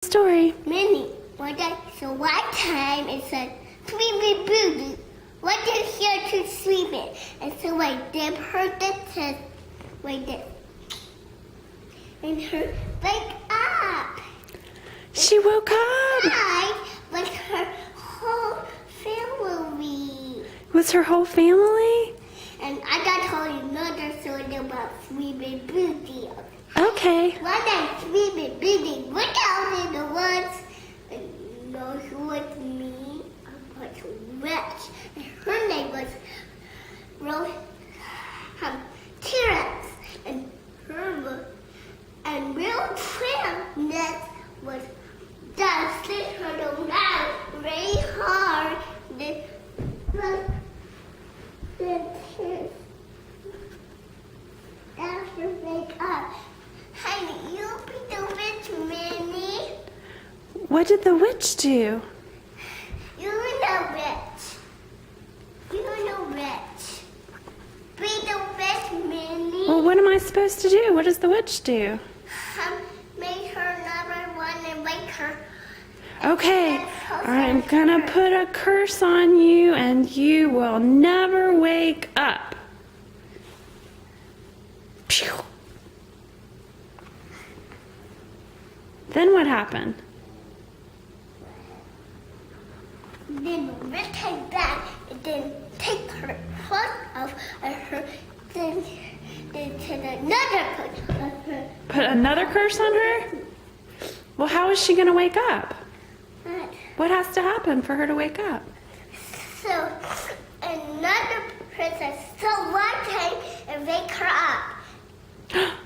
Story. Minnie, so one time it said, Sweetie Booty, what is here to sleep in? And so I dip her the test like this. And her wake up. She woke up. I was her whole family. Was her whole family? And I got told you another story about Sweetie Booty. Okay. One night, Sweetie Booty went out in the woods. And you know who was me? I was rich. And her name was T-Rex. And her and real tramp was dancing her around very hard. After wake up, honey, you be the witch, Minnie. What did the witch do? You're the witch. You're the witch. Be the witch, Minnie. Well, what am I supposed to do? What does the witch do? Make her another one and wake her. Okay. I'm gonna put a curse on you and you will never wake up. Phew. Then what happened? Then the witch came back and then take her foot off and her then to another foot of her. Put another curse on her? Well, how is she gonna wake up? What has to happen for her to wake up? So another princess, so one came and wake her up.